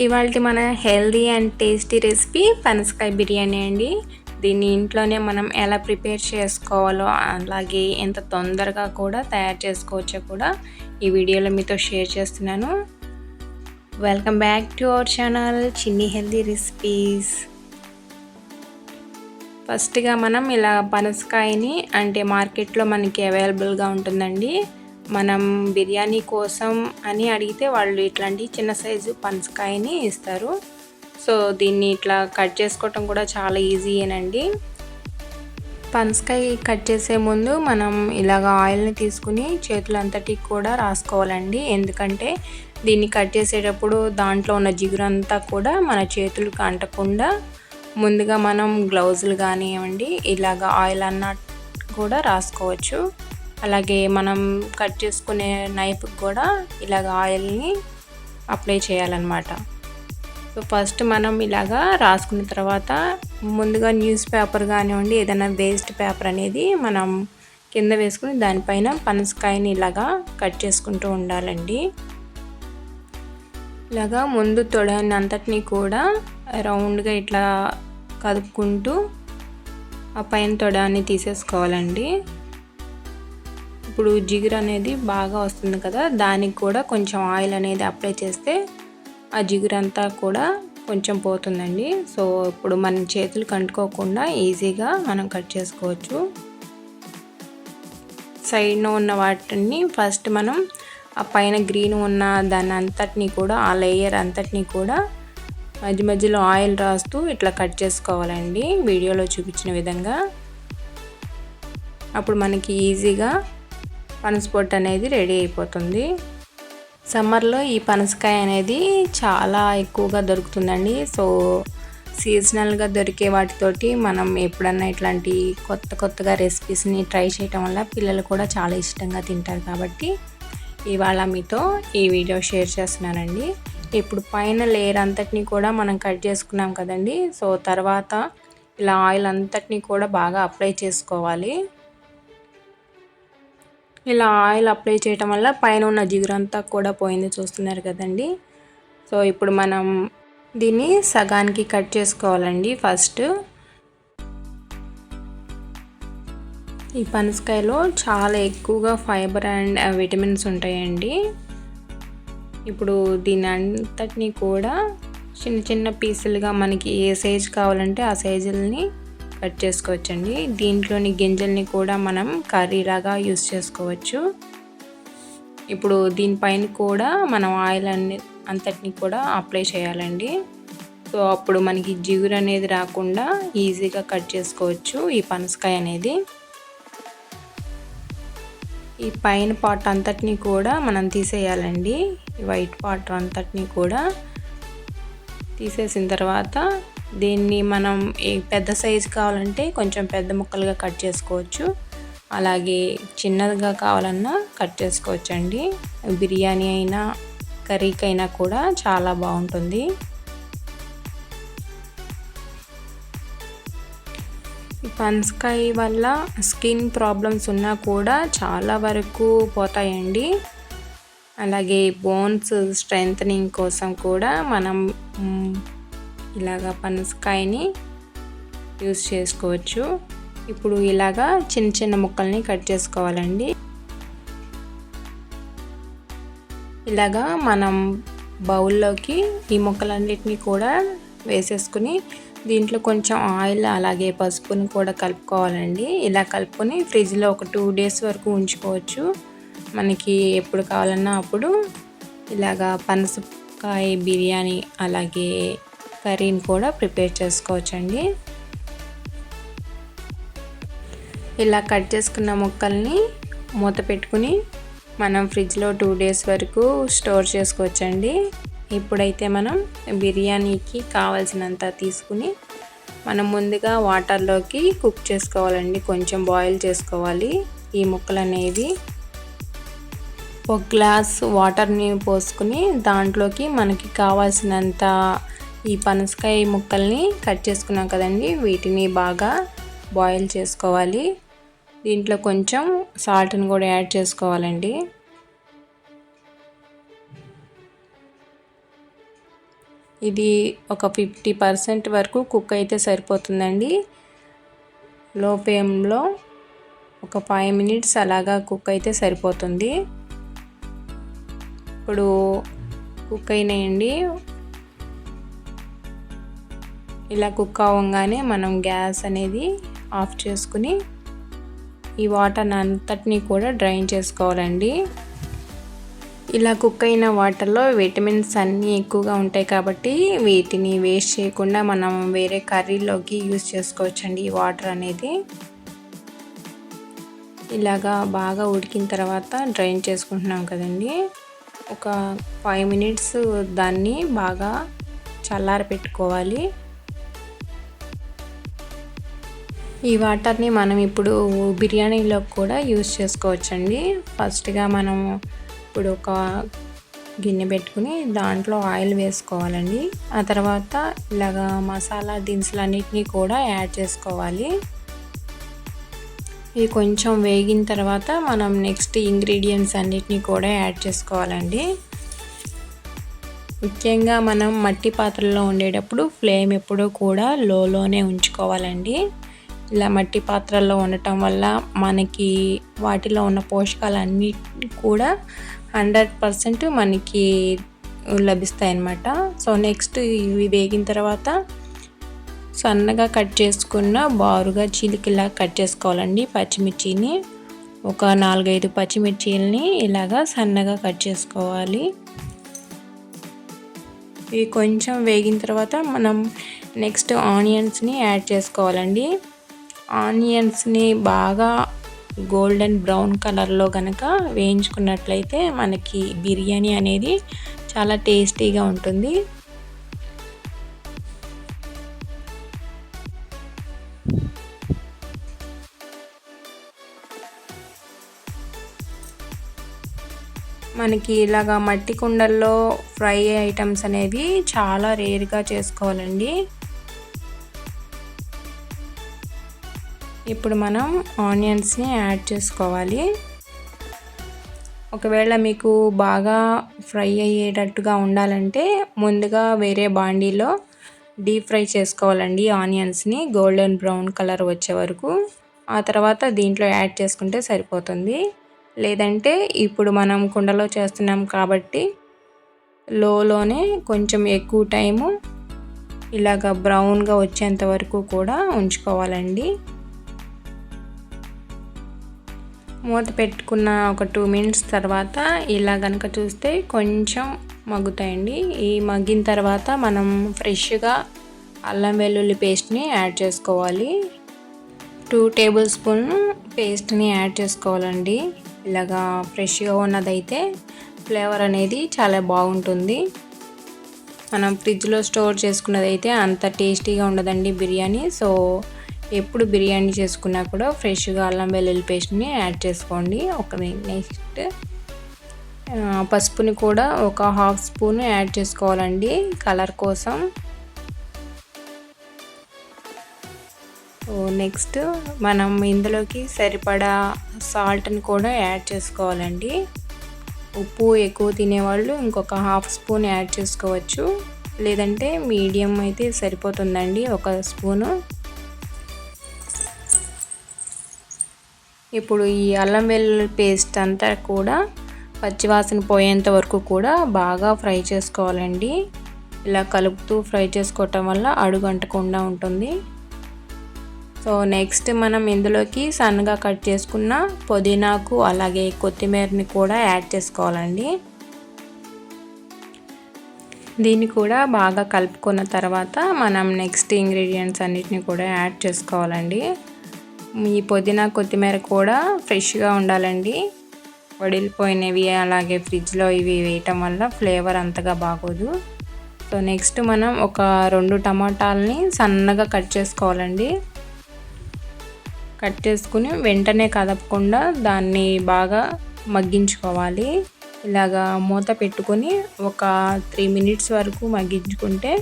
ఇవాల్టి మన healthy and tasty recipe పనసకాయ బిర్యానీ అండి. దీన్ని ఇంట్లోనే మనం ఎలా ప్రిపేర్ చేసుకోవాలో అలాగే ఎంత తొందరగా కూడా తయారు చేసుకోవచ్చో కూడా ఈ వీడియోలో మీతో షేర్ చేస్తున్నాను. Welcome back to our channel చిన్ని హెల్దీ రెసిపీస్. ఫస్ట్గా మనం ఇలా పనసకాయని అంటే మార్కెట్లో మనకి అవైలబుల్గా ఉంటుందండి. మనం బిర్యానీ కోసం అని అడిగితే వాళ్ళు ఇట్లాంటి చిన్న సైజు పనసకాయని ఇస్తారు. సో దీన్ని ఇట్లా కట్ చేసుకోవటం కూడా చాలా ఈజీయేనండి. పనసకాయ కట్ చేసే ముందు మనం ఇలాగ ఆయిల్ని తీసుకుని చేతులంతటికి కూడా రాసుకోవాలండి. ఎందుకంటే దీన్ని కట్ చేసేటప్పుడు దాంట్లో ఉన్న జిగురంతా కూడా మన చేతులకు అంటకుండా ముందుగా మనం గ్లౌజులు కానివ్వండి ఇలాగ ఆయిల్ అన్న కూడా రాసుకోవచ్చు. అలాగే మనం కట్ చేసుకునే నైఫ్కి కూడా ఇలాగ ఆయిల్ని అప్లై చేయాలన్నమాట. సో ఫస్ట్ మనం ఇలాగా రాసుకున్న తర్వాత ముందుగా న్యూస్ పేపర్ కానివ్వండి ఏదైనా వేస్ట్ పేపర్ అనేది మనం కింద వేసుకుని దానిపైన పనసకాయని ఇలాగా కట్ చేసుకుంటూ ఉండాలండి. ఇలాగా ముందు తొడాన్ని అంతటినీ కూడా రౌండ్గా ఇట్లా కదుపుకుంటూ ఆ పైన తొడాన్ని తీసేసుకోవాలండి. ఇప్పుడు జిగురు అనేది బాగా వస్తుంది కదా, దానికి కూడా కొంచెం ఆయిల్ అనేది అప్లై చేస్తే ఆ జిగురు అంతా కూడా కొంచెం పోతుందండి. సో ఇప్పుడు మన చేతులు కంటుకోకుండా ఈజీగా మనం కట్ చేసుకోవచ్చు. సైడ్లో ఉన్న వాటిని ఫస్ట్ మనం ఆ పైన గ్రీన్ ఉన్న దాన్ని అంతటినీ కూడా ఆ లేయర్ అంతటినీ కూడా మధ్య మధ్యలో ఆయిల్ రాస్తూ ఇట్లా కట్ చేసుకోవాలండి వీడియోలో చూపించిన విధంగా. అప్పుడు మనకి ఈజీగా పనసపొట్టు అనేది రెడీ అయిపోతుంది. సమ్మర్లో ఈ పనసకాయ అనేది చాలా ఎక్కువగా దొరుకుతుందండి. సో సీజనల్గా దొరికే వాటితోటి మనం ఎప్పుడన్నా ఇట్లాంటి కొత్తగా రెసిపీస్ని ట్రై చేయటం వల్ల పిల్లలు కూడా చాలా ఇష్టంగా తింటారు. కాబట్టి ఇవాళ మీతో ఈ వీడియో షేర్ చేస్తున్నానండి. ఇప్పుడు పైన లేయర్ అంతటిని కూడా మనం కట్ చేసుకున్నాం కదండి. సో తర్వాత ఇలా ఆయిల్ అంతటిని కూడా బాగా అప్లై చేసుకోవాలి. ఇలా ఆయిల్ అప్లై చేయటం వల్ల పైన ఉన్న జిగురంతా కూడా పోయింది, చూస్తున్నారు కదండి. సో ఇప్పుడు మనం దీన్ని సగానికి కట్ చేసుకోవాలండి. ఫస్ట్ ఈ పనసకాయలో చాలా ఎక్కువగా ఫైబర్ అండ్ విటమిన్స్ ఉంటాయండి. ఇప్పుడు దీని అంతటినీ కూడా చిన్న చిన్న పీసులుగా మనకి ఏ సైజు కావాలంటే ఆ సైజులని కట్ చేసుకోవచ్చండి. దీంట్లోని గింజల్ని కూడా మనం కర్రీలాగా యూస్ చేసుకోవచ్చు. ఇప్పుడు దీనిపైన కూడా మనం ఆయిల్ అంతటిని కూడా అప్లై చేయాలండి. సో అప్పుడు మనకి జిగురు అనేది రాకుండా ఈజీగా కట్ చేసుకోవచ్చు ఈ పనసకాయ అనేది. ఈ పైన పార్ట్ అంతటిని కూడా మనం తీసేయాలండి. ఈ వైట్ పార్ట్ అంతటిని కూడా తీసేసిన తర్వాత దీన్ని మనం పెద్ద సైజు కావాలంటే కొంచెం పెద్ద ముక్కలుగా కట్ చేసుకోవచ్చు. అలాగే చిన్నదిగా కావాలన్నా కట్ చేసుకోవచ్చు అండి. బిర్యానీ అయినా కర్రీకైనా కూడా చాలా బాగుంటుంది. ఈ పనసకాయ వల్ల స్కిన్ ప్రాబ్లమ్స్ ఉన్నా కూడా చాలా వరకు పోతాయండి. అలాగే బోన్స్ స్ట్రెంథనింగ్ కోసం కూడా మనం ఇలాగా పనసకాయని యూస్ చేసుకోవచ్చు. ఇప్పుడు ఇలాగా చిన్న చిన్న ముక్కల్ని కట్ చేసుకోవాలండి. ఇలాగా మనం బౌల్లోకి ఈ ముక్కలన్నిటిని కూడా వేసేసుకుని దీంట్లో కొంచెం ఆయిల్ అలాగే పసుపుని కూడా కలుపుకోవాలండి. ఇలా కలుపుకొని ఫ్రిడ్జ్లో ఒక 2 days వరకు ఉంచుకోవచ్చు. మనకి ఎప్పుడు కావాలన్నా అప్పుడు ఇలాగా పనసకాయ బిర్యానీ అలాగే కర్రీని కూడా ప్రిపేర్ చేసుకోవచ్చండి. ఇలా కట్ చేసుకున్న ముక్కల్ని మూత పెట్టుకుని మనం ఫ్రిడ్జ్లో 2 days వరకు స్టోర్ చేసుకోవచ్చండి. ఇప్పుడైతే మనం బిర్యానీకి కావాల్సినంత తీసుకుని మనం ముందుగా వాటర్లోకి కుక్ చేసుకోవాలండి. కొంచెం బాయిల్ చేసుకోవాలి ఈ ముక్కలు అనేవి. ఒక గ్లాస్ వాటర్ని పోసుకుని దాంట్లోకి మనకి కావాల్సినంత ఈ పనసకాయ ముక్కల్ని కట్ చేసుకున్నాం కదండి, వీటిని బాగా బాయిల్ చేసుకోవాలి. దీంట్లో కొంచెం సాల్ట్ని కూడా యాడ్ చేసుకోవాలండి. ఇది ఒక 50% వరకు కుక్ అయితే సరిపోతుందండి. లో ఫ్లేమ్లో ఒక 5 మినిట్స్ అలాగా కుక్ అయితే సరిపోతుంది. ఇప్పుడు కుక్ అయినాయండి. ఇలా కుక్ అవ్వగానే మనం గ్యాస్ అనేది ఆఫ్ చేసుకుని ఈ వాటర్ అంతటిని కూడా డ్రైన్ చేసుకోవాలండి. ఇలా కుక్ అయిన వాటర్లో విటమిన్స్ అన్నీ ఎక్కువగా ఉంటాయి కాబట్టి వీటిని వేస్ట్ చేయకుండా మనం వేరే కర్రీలోకి యూస్ చేసుకోవచ్చండి ఈ వాటర్ అనేది. ఇలాగా బాగా ఉడికిన తర్వాత డ్రైన్ చేసుకుంటున్నాం కదండి. ఒక 5 మినిట్స్ దాన్ని బాగా చల్లారి పెట్టుకోవాలి. ఈ వాటర్ని మనం ఇప్పుడు బిర్యానీలో కూడా యూస్ చేసుకోవచ్చండి. ఫస్ట్గా మనం ఇప్పుడు ఒక గిన్నె పెట్టుకుని దాంట్లో ఆయిల్ వేసుకోవాలండి. ఆ తర్వాత ఇలాగా మసాలా దినుసులన్నిటినీ కూడా యాడ్ చేసుకోవాలి. ఇవి కొంచెం వేగిన తర్వాత మనం నెక్స్ట్ ఇంగ్రీడియంట్స్ అన్నిటినీ కూడా యాడ్ చేసుకోవాలండి. ముఖ్యంగా మనం మట్టి పాత్రలో ఉండేటప్పుడు ఫ్లేమ్ ఎప్పుడూ కూడా లోనే ఉంచుకోవాలండి. ఇలా మట్టి పాత్రల్లో ఉండటం వల్ల మనకి వాటిలో ఉన్న పోషకాలన్నీ కూడా 100% మనకి లభిస్తాయి అన్నమాట. సో నెక్స్ట్ ఇవి వేగిన తర్వాత సన్నగా కట్ చేసుకున్న బారుగా చీలికలా కట్ చేసుకోవాలండి. పచ్చిమిర్చిని ఒక 4-5 పచ్చిమిర్చిని ఇలాగా సన్నగా కట్ చేసుకోవాలి. ఇవి కొంచెం వేగిన తర్వాత మనం నెక్స్ట్ ఆనియన్స్ని యాడ్ చేసుకోవాలండి. ఆనియన్స్ని బాగా గోల్డెన్ బ్రౌన్ కలర్లో కనుక వేయించుకున్నట్లయితే మనకి బిర్యానీ అనేది చాలా టేస్టీగా ఉంటుంది. మనకి ఇలాగా మట్టి కుండల్లో ఫ్రై ఐటమ్స్ అనేవి చాలా రేర్గా చేసుకోవాలండి. ఇప్పుడు మనం ఆనియన్స్ని యాడ్ చేసుకోవాలి. ఒకవేళ మీకు బాగా ఫ్రై అయ్యేటట్టుగా ఉండాలంటే ముందుగా వేరే బాండీలో డీప్ ఫ్రై చేసుకోవాలండి ఆనియన్స్ని గోల్డెన్ బ్రౌన్ కలర్ వచ్చే వరకు. ఆ తర్వాత దీంట్లో యాడ్ చేసుకుంటే సరిపోతుంది. లేదంటే ఇప్పుడు మనం కుండలో చేస్తున్నాం కాబట్టి లోనే కొంచెం ఎక్కువ టైము ఇలాగ బ్రౌన్గా వచ్చేంత వరకు కూడా ఉంచుకోవాలండి. మూత పెట్టుకున్న ఒక 2 మినిట్స్ తర్వాత ఇలా కనుక చూస్తే కొంచెం మగ్గుతాయండి. ఈ మగ్గిన తర్వాత మనం ఫ్రెష్గా అల్లం వెల్లుల్లి పేస్ట్ని యాడ్ చేసుకోవాలి. 2 టేబుల్ స్పూన్ పేస్ట్ని యాడ్ చేసుకోవాలండి. ఇలాగా ఫ్రెష్గా ఉన్నదైతే ఫ్లేవర్ అనేది చాలా బాగుంటుంది. మనం ఫ్రిడ్జ్లో స్టోర్ చేసుకున్నదైతే అంత టేస్టీగా ఉండదండి బిర్యానీ. సో ఎప్పుడు బిర్యానీ చేసుకున్నా కూడా ఫ్రెష్గా అల్లం వెల్లుల్లి పేస్ట్ని యాడ్ చేసుకోండి. నెక్స్ట్ పసుపుని కూడా ఒక 1/2 స్పూన్ యాడ్ చేసుకోవాలండి కలర్ కోసం. నెక్స్ట్ మనం ఇందులోకి సరిపడా సాల్ట్ని కూడా యాడ్ చేసుకోవాలండి. ఉప్పు ఎక్కువ తినేవాళ్ళు ఇంకొక 1/2 స్పూన్ యాడ్ చేసుకోవచ్చు. లేదంటే మీడియం అయితే సరిపోతుందండి 1 స్పూను. ఇప్పుడు ఈ అల్లం వెల్లుల్లి పేస్ట్ అంతా కూడా పచ్చివాసన పోయేంత వరకు కూడా బాగా ఫ్రై చేసుకోవాలండి. ఇలా కలుపుతూ ఫ్రై చేసుకోవటం వల్ల అడుగు అంటకుండా ఉంటుంది. సో నెక్స్ట్ మనం ఇందులోకి సన్నగా కట్ చేసుకున్న పుదీనాకు అలాగే కొత్తిమీరని కూడా యాడ్ చేసుకోవాలండి. దీన్ని కూడా బాగా కలుపుకున్న తర్వాత మనం నెక్స్ట్ ఇంగ్రీడియంట్స్ అన్నిటిని కూడా యాడ్ చేసుకోవాలండి. ఈ పుదీనా కొత్తిమీర కూడా ఫ్రెష్గా ఉండాలండి. వడిలిపోయినవి అలాగే ఫ్రిడ్జ్లో ఇవి వేయటం వల్ల ఫ్లేవర్ అంతగా బాగోదు. సో నెక్స్ట్ మనం ఒక 2 టమాటాలని సన్నగా కట్ చేసుకోవాలండి. కట్ చేసుకుని వెంటనే కదపకుండా దాన్ని బాగా మగ్గించుకోవాలి. ఇలాగా మూత పెట్టుకొని ఒక 3 మినిట్స్ వరకు మగ్గించుకుంటే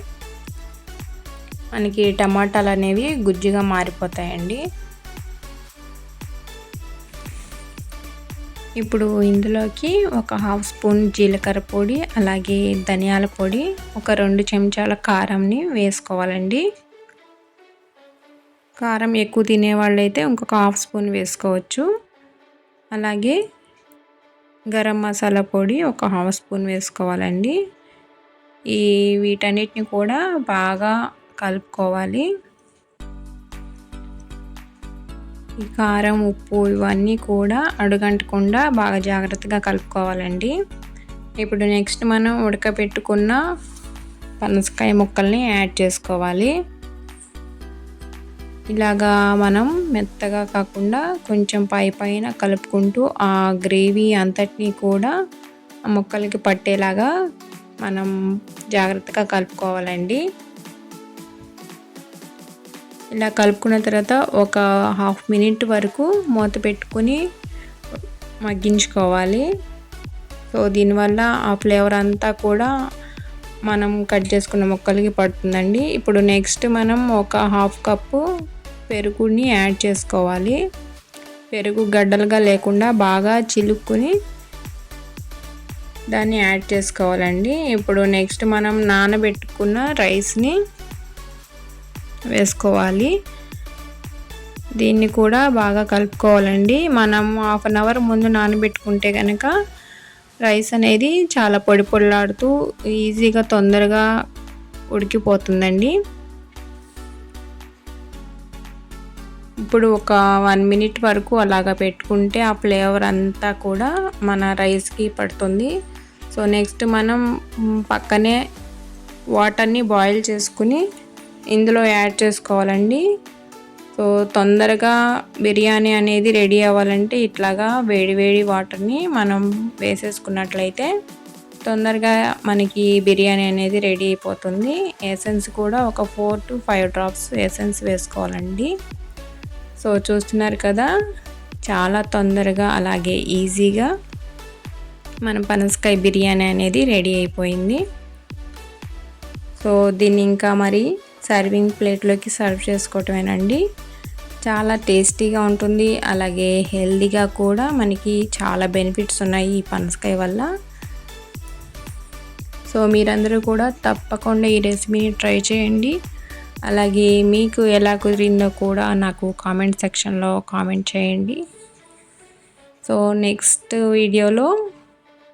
మనకి టమాటాలు అనేవి గుజ్జుగా మారిపోతాయండి. ఇప్పుడు ఇందులోకి ఒక హాఫ్ స్పూన్ జీలకర్ర పొడి, అలాగే ధనియాల పొడి, ఒక 2 చెంచాల కారంని వేసుకోవాలండి. కారం ఎక్కువ తినేవాళ్ళైతే ఇంకొక హాఫ్ స్పూన్ వేసుకోవచ్చు. అలాగే గరం మసాలా పొడి ఒక హాఫ్ స్పూన్ వేసుకోవాలండి. వీటన్నిటిని కూడా బాగా కలుపుకోవాలి. ఈ కారం, ఉప్పు ఇవన్నీ కూడా అడుగంటకుండా బాగా జాగ్రత్తగా కలుపుకోవాలండి. ఇప్పుడు నెక్స్ట్ మనం ఉడకబెట్టుకున్న పనసకాయ ముక్కల్ని యాడ్ చేసుకోవాలి. ఇలాగా మనం మెత్తగా కాకుండా కొంచెం పైన కలుపుకుంటూ ఆ గ్రేవీ అంతటినీ కూడా ఆ ముక్కలకి పట్టేలాగా మనం జాగ్రత్తగా కలుపుకోవాలండి. ఇలా కలుపుకున్న తర్వాత ఒక హాఫ్ మినిట్ వరకు మూత పెట్టుకుని మగ్గించుకోవాలి. సో దీనివల్ల ఆ ఫ్లేవర్ అంతా కూడా మనం కట్ చేసుకున్న ముక్కలకి పడుతుందండి. ఇప్పుడు నెక్స్ట్ మనం ఒక హాఫ్ కప్పు పెరుగుని యాడ్ చేసుకోవాలి. పెరుగు గడ్డలుగా లేకుండా బాగా చిలుక్కుని దాన్ని యాడ్ చేసుకోవాలండి. ఇప్పుడు నెక్స్ట్ మనం నానబెట్టుకున్న రైస్ని వేసుకోవాలి. దీన్ని కూడా బాగా కలుపుకోవాలండి. మనం హాఫ్ అన్ అవర్ ముందు నానబెట్టుకుంటే కనుక రైస్ అనేది చాలా పొడి పొడిలాడుతూ ఈజీగా తొందరగా ఉడికిపోతుందండి. ఇప్పుడు ఒక 1 మినిట్ వరకు అలాగా పెట్టుకుంటే ఆ ఫ్లేవర్ అంతా కూడా మన రైస్కి పడుతుంది. సో నెక్స్ట్ మనం పక్కనే వాటర్ని బాయిల్ చేసుకుని ఇందులో యాడ్ చేసుకోవాలండి. సో తొందరగా బిర్యానీ అనేది రెడీ అవ్వాలంటే ఇట్లాగా వేడి వాటర్ని మనం వేసేసుకున్నట్లయితే తొందరగా మనకి బిర్యానీ అనేది రెడీ అయిపోతుంది. ఎసెన్స్ కూడా ఒక 4 to 5 డ్రాప్స్ ఎసెన్స్ వేసుకోవాలండి. సో చూస్తున్నారు కదా, చాలా తొందరగా అలాగే ఈజీగా మన పనసకాయ బిర్యానీ అనేది రెడీ అయిపోయింది. సో దీన్ని ఇంకా మరి సర్వింగ్ ప్లేట్లోకి సర్వ్ చేసుకోవటమేనండి. చాలా టేస్టీగా ఉంటుంది, అలాగే హెల్తీగా కూడా మనకి చాలా బెనిఫిట్స్ ఉన్నాయి ఈ పనసకాయ వల్ల. సో మీరందరూ కూడా తప్పకుండా ఈ రెసిపీని ట్రై చేయండి. అలాగే మీకు ఎలా కుదిరిందో కూడా నాకు కామెంట్ సెక్షన్లో కామెంట్ చేయండి. సో నెక్స్ట్ వీడియోలో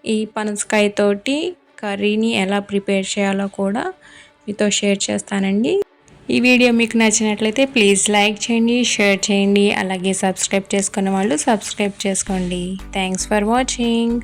ఈ పనసకాయతోటి కర్రీని ఎలా ప్రిపేర్ చేయాలో కూడా మీతో షేర్ చేస్తానండి. ఈ వీడియో మీకు నచ్చినట్లయితే ప్లీజ్ లైక్ చేయండి, షేర్ చేయండి, అలాగే సబ్స్క్రైబ్ చేసుకున్న వాళ్ళు సబ్స్క్రైబ్ చేసుకోండి. Thanks for watching.